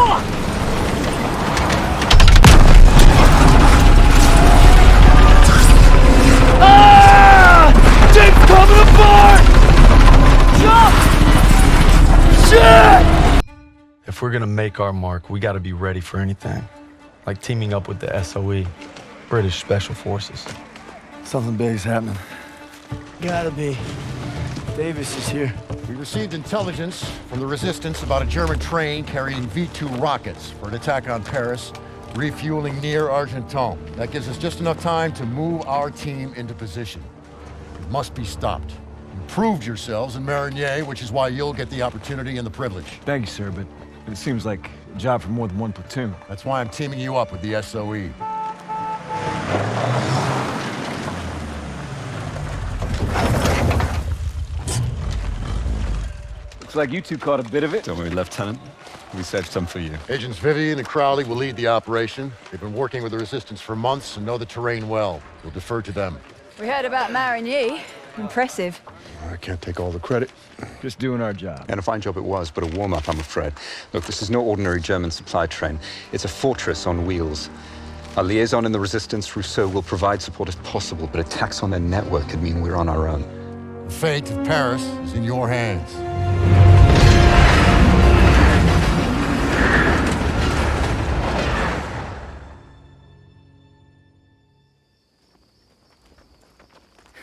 Fuck! Ah! Jeep's coming apart! Jump! Shit! If we're gonna make our mark, we gotta be ready for anything. Like teaming up with the SOE, British Special Forces. Something big's happening. Gotta be. Davis is here. We received intelligence from the resistance about a German train carrying V-2 rockets for an attack on Paris, refueling near Argenton. That gives us just enough time to move our team into position. It must be stopped. You proved yourselves in Marigny, which is why you'll get the opportunity and the privilege. Thank you, sir, but it seems like a job for more than one platoon. That's why I'm teaming you up with the SOE. Looks like you two caught a bit of it. Don't worry, Lieutenant. We saved some for you. Agents Vivian and Crowley will lead the operation. They've been working with the resistance for months and know the terrain well. We'll defer to them. We heard about Marigny. Impressive. I can't take all the credit. Just doing our job. And a fine job it was, but a warm-up, I'm afraid. Look, this is no ordinary German supply train. It's a fortress on wheels. Our liaison in the resistance, Rousseau, will provide support if possible, but attacks on their network could mean we're on our own. The fate of Paris is in your hands.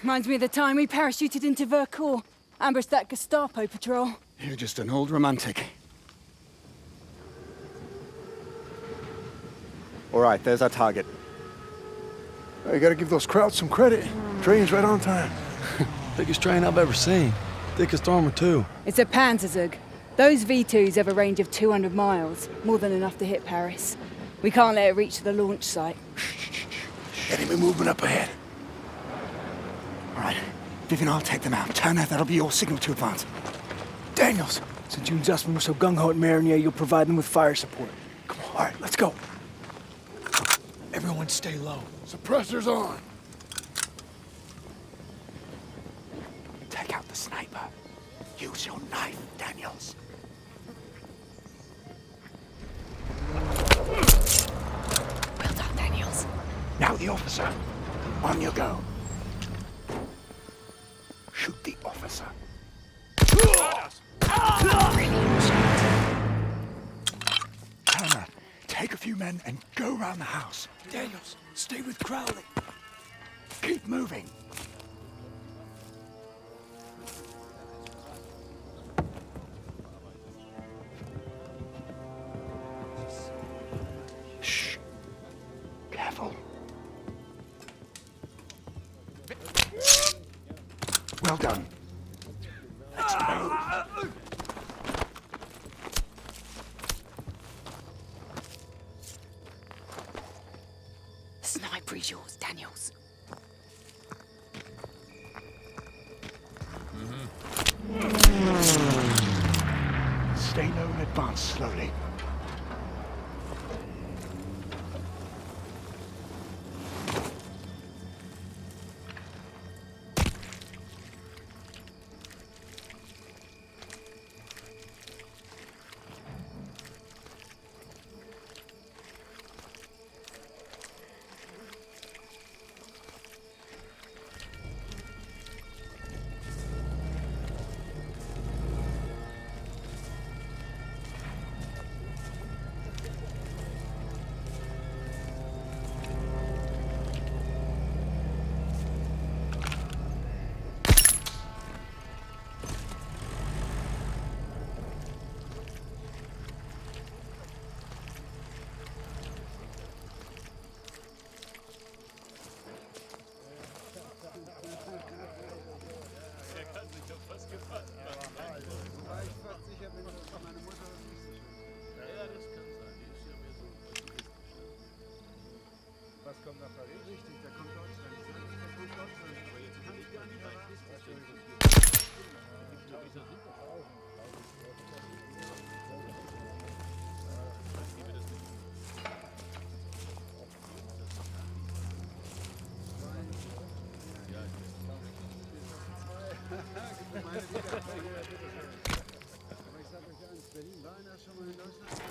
Reminds me of the time we parachuted into Vercors. Ambushed that Gestapo patrol. You're just an old romantic. All right, there's our target. You gotta give those Krauts some credit. Train's right on time. Biggest train I've ever seen. Thickest armor, too. It's a Panzerzug. Those V2s have a range of 200 miles. More than enough to hit Paris. We can't let it reach the launch site. Enemy movement up ahead. All right, Vivian, I'll take them out. Turner, that'll be your signal to advance. Daniels, since you and Zussman were so gung-ho at Marigny, you'll provide them with fire support. Come on, all right, let's go. Everyone stay low. Suppressors on. Take out the sniper. Use your knife, Daniels. Well done, Daniels. Now the officer. On you go. Shoot the officer. Turner, take a few men and go around the house. Daniels, stay with Crowley. Keep moving. Shh. Careful. Well done. Let's move. Sniper is yours, Daniels. Stay low and advance slowly. Aber ich sag euch eins, Berlin war einer schon mal in Deutschland?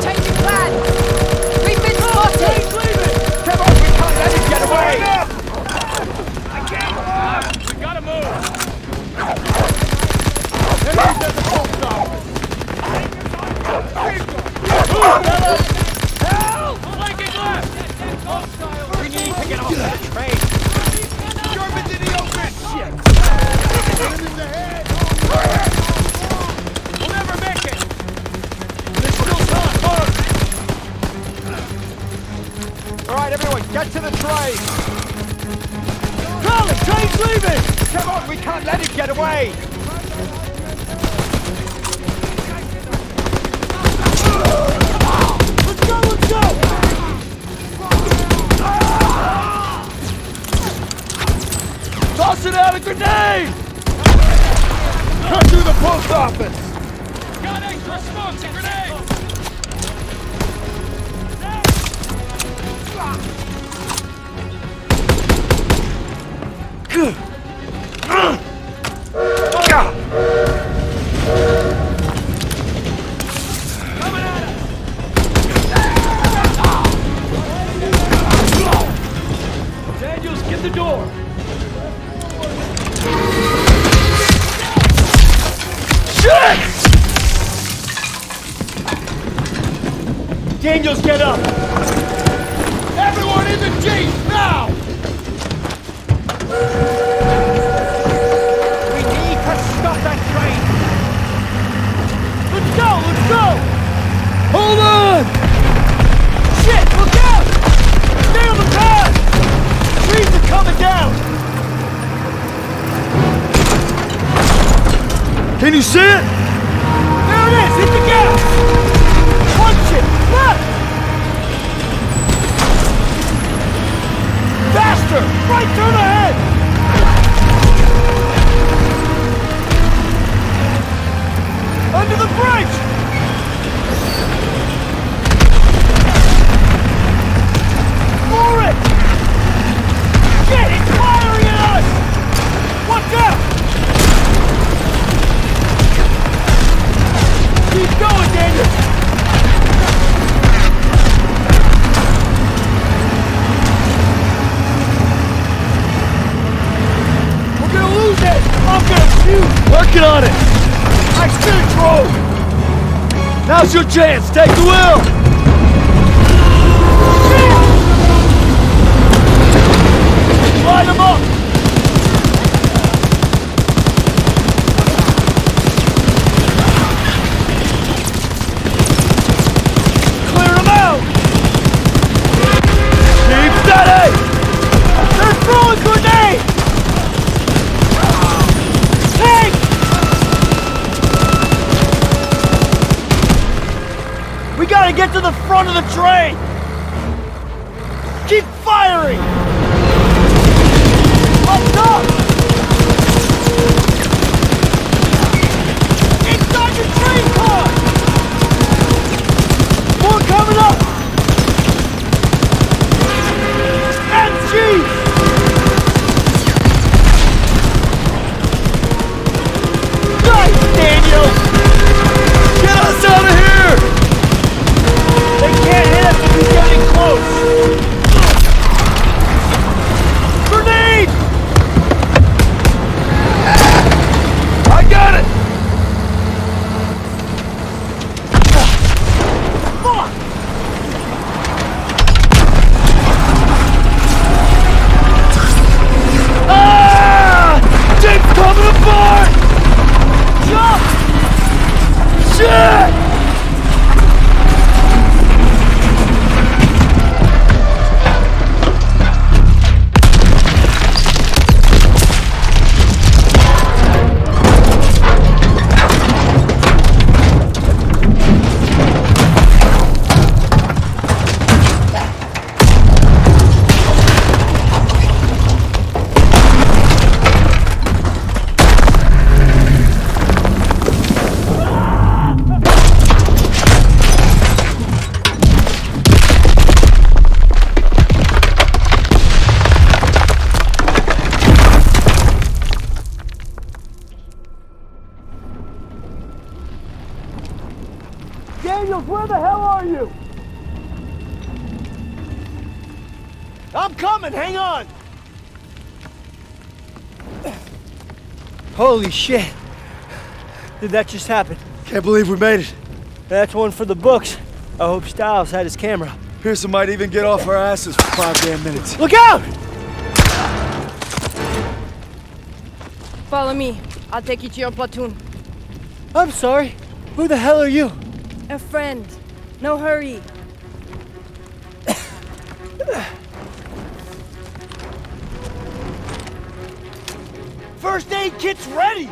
Changing plan! We've been spotted! Come on, we can't let him get away! I can't! We gotta move! Enemies at the post office! Help! Flanking left! We need to get off the train! Germans in the open! Shit! Enemies ahead! We'll never make it! There's still time! All right, everyone, get to the train! Charlie, train's leaving! Come on, we can't let him get away! Let's go, let's go! Tossing out a grenade! Cut through the post office! Got extra smokes and grenades! Coming at us! Daniels, get the door! Shit! Daniels, get up! Everyone in the Jeep, now! We need to stop that train! Let's go! Let's go! Hold on! Shit! Look out! Stay on the path! Trees are coming down! Can you see it? There it is! Hit the gas! Punch it! Left! Faster! Right turn ahead! Under the bridge! For it! Shit! It's firing at us! Watch out! Keep going, Daniel! We're gonna lose it! I'm gonna shoot! Working on it! Nice control! Now's your chance! Take the wheel! Line them up! Clear them out! Keep steady! They're throwing grenades! Tank! We gotta get to the front of the train! Keep firing! Up top! Inside the train car! More coming up! MG! Nice, Daniel! Get us out of here! They can't hit us if we're getting close! Grenade! Daniels, where the hell are you? I'm coming, hang on! Holy shit. Did that just happen? Can't believe we made it. That's one for the books. I hope Styles had his camera. Pearson might even get off our asses for 5 damn minutes. Look out! Follow me. I'll take you to your platoon. I'm sorry. Who the hell are you? A friend. No hurry. First aid kit's ready!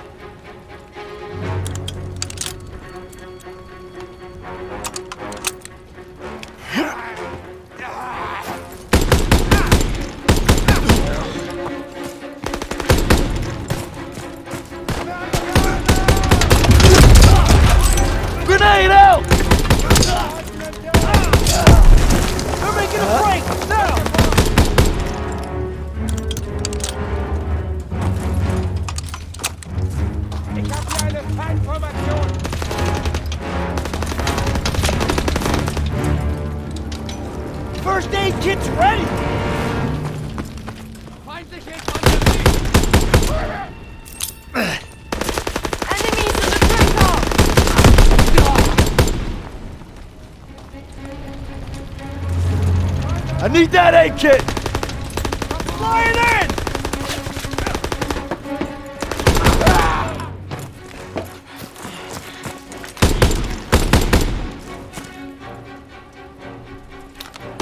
Grenade out! They're making a break! Now! First aid kit's ready! Enemies in the center! I need that aid kit! Flying in!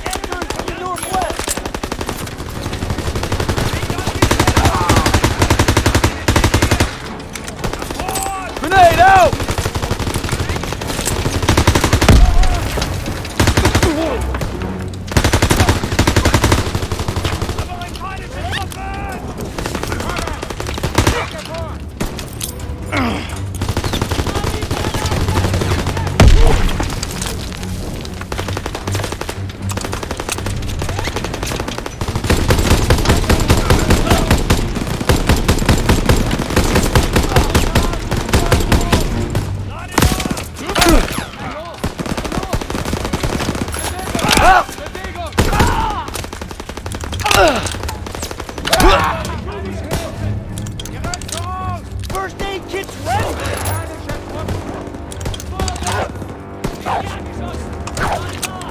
Entering from the northwest! Grenade out! First aid kit's ready!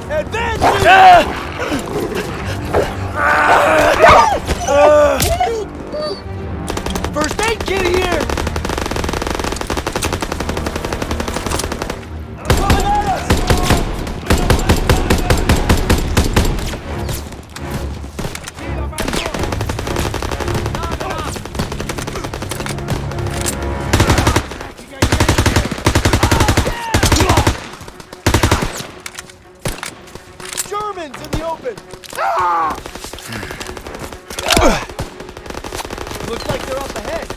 Advance! First aid kit here! Coming at us! Germans in the open! Looks like they're up ahead.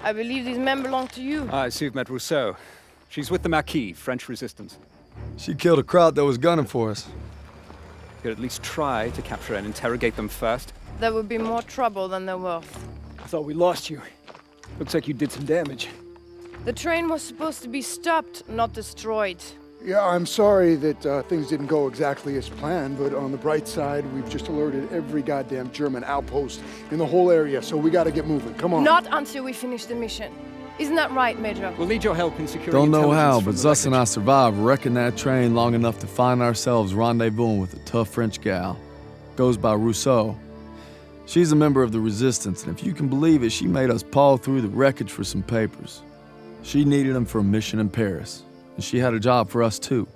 I believe these men belong to you. I see you've met Rousseau. She's with the Marquis, French resistance. She killed a crowd that was gunning for us. Could at least try to capture and interrogate them first. There would be more trouble than they're worth. I thought we lost you. Looks like you did some damage. The train was supposed to be stopped, not destroyed. Yeah, I'm sorry that things didn't go exactly as planned, but on the bright side, we've just alerted every goddamn German outpost in the whole area, so we gotta get moving. Come on. Not until we finish the mission. Isn't that right, Major? We'll need your help in securing Don't know how, intelligence but from the Zus and I wreckage. survived wrecking that train long enough to find ourselves rendezvousing with a tough French gal. Goes by Rousseau. She's a member of the Resistance, and if you can believe it, she made us paw through the wreckage for some papers. She needed them for a mission in Paris, and she had a job for us too.